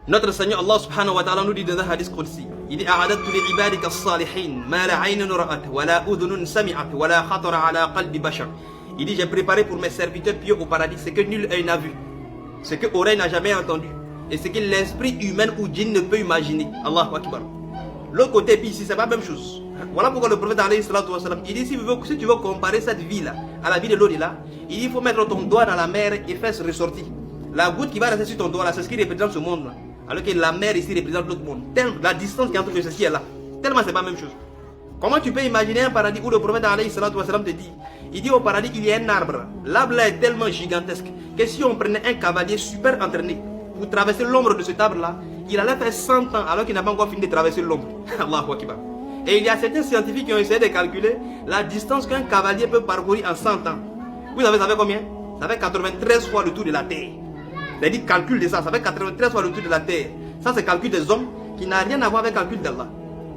Notre Seigneur Allah subhanahu wa ta'ala nous dit dans un hadith qudsi, il dit a'adadtu li ibadika as-salihin ma la 'aynun ra'at wa la udhunun sami'at wa la khatara 'ala qalbi bashar. Il dit j'ai préparé pour mes serviteurs pieux au paradis ce que nul œil n'a vu, ce que oreille n'a jamais entendu et ce que l'esprit humain ou djinn ne peut imaginer. Allahu akbar. L'autre côté puis ici c'est pas la même chose. Voilà pourquoi le prophète alayhi salatu wa salam, il dit si tu veux comparer cette vie là à la vie de l'au-delà, il dit il faut mettre ton doigt dans la mer et faire se ressortir. La goutte qui va rester sur ton doigt là, c'est ce qui représente ce monde là. Alors que la mer ici représente l'autre monde. La distance qui est entre ceci et là. Tellement c'est pas la même chose. Comment tu peux imaginer un paradis où le prophète alayhi salatu wa salam te dit, il dit au paradis il y a un arbre. L'arbre là est tellement gigantesque que si on prenait un cavalier super entraîné pour traverser l'ombre de cet arbre là, il allait faire 100 ans alors qu'il n'a pas encore fini de traverser l'ombre. Allahu akbar. Et il y a certains scientifiques qui ont essayé de calculer la distance qu'un cavalier peut parcourir en 100 ans. Vous savez combien? Ça fait 93 fois le tour de la terre. C'est-à-dire calcul de ça, ça fait 93 fois le tour de la terre. Ça c'est calcul des hommes qui n'a rien à voir avec le calcul d'Allah.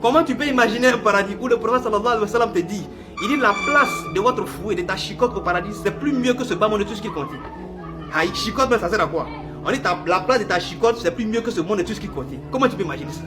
Comment tu peux imaginer un paradis où le prophète sallallahu alayhi wa sallam te dit, il dit la place de votre fouet, de ta chicotte au paradis, c'est plus mieux que ce bas monde de tout ce qu'il contient. Ah, chicotte, ça sert à quoi? On dit la place de ta chicotte, c'est plus mieux que ce monde de tout ce qu'il contient. Comment tu peux imaginer ça?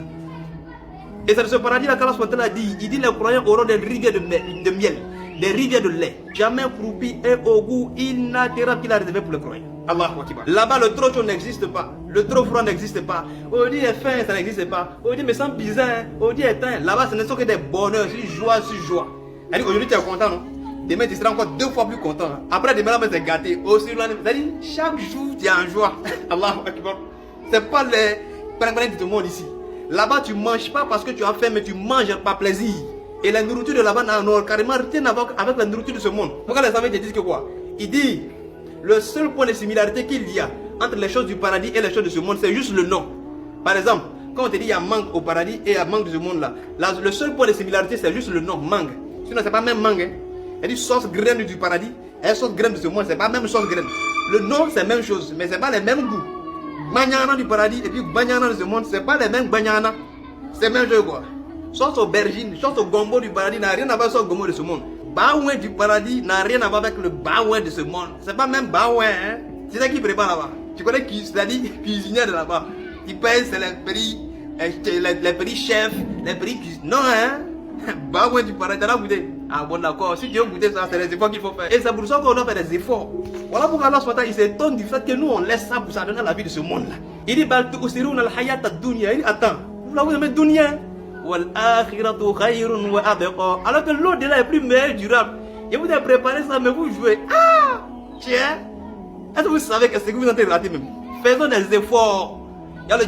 Et c'est de ce paradis-là qu'Allah dit, il dit les croyants auront des rivières de miel, des rivières de lait. Jamais croupi et au goût inaltérable qu'il a réservé pour les croyants. Allahu akbar. Là-bas, le trop chaud n'existe pas. Le trop froid n'existe pas. Audi est fin, ça n'existe pas. Audi me sent bizarre. Audi est teint. Là-bas, ce ne sont que des bonheurs, sur joie, sur joie. C'est-à-dire aujourd'hui, tu es content, non? Demain, tu seras encore 2 fois plus content. Après, demain, là, tu es gâté. C'est-à-dire, chaque jour, tu es en joie. Allahu akbar. C'est pas les printemps de tout le monde ici. Là-bas, tu ne manges pas parce que tu as faim, mais tu manges par plaisir. Et la nourriture de là-bas n'a carrément rien à voir avec la nourriture de ce monde. Pourquoi les amis te disent que quoi? Il dit, le seul point de similarité qu'il y a entre les choses du paradis et les choses de ce monde, c'est juste le nom. Par exemple, quand on te dit il y a mangue au paradis et il y a mangue de ce monde-là, le seul point de similarité, c'est juste le nom, mangue. Sinon, c'est pas même mangue. Hein. Elle dit sauce graine du paradis et sauce graine de ce monde, c'est pas même sauce graine. Le nom, c'est la même chose, mais c'est pas les mêmes goûts. Bagnana du paradis et puis bagnana de ce monde, c'est pas les mêmes bagnana. C'est le même jeu quoi. Sauce aubergine, sauce au gombo du paradis n'a rien à voir avec sauce gombo de ce monde. Baouin du paradis n'a rien à voir avec le baouin de ce monde. C'est pas même baouin, hein. C'est ça qui prépare là-bas. Tu connais qui, c'est-à-dire cuisinier de là-bas. Qui paye, c'est les prix chefs, les prix cuisiniers. Non, hein. Baouin du paradis, t'as là goûté. Ah bon d'accord, si tu veux goûter ça, c'est les efforts qu'il faut faire. Et c'est pour ça qu'on doit faire des efforts. Voilà pourquoi Allah SWT il s'étonne du fait que nous on laisse ça pour s'adonner à la vie de ce monde là. Il dit Bal tu'siruna al-hayata ad-dunya. Il dit attends, vous aimez dunya wal akhiratu khayrun wa abqa. Alors que l'au-delà est plus meilleur durable. Et vous avez préparé ça mais vous jouez. Ah tiens. Est-ce que vous savez que c'est ce que vous êtes raté même? Faisons des efforts.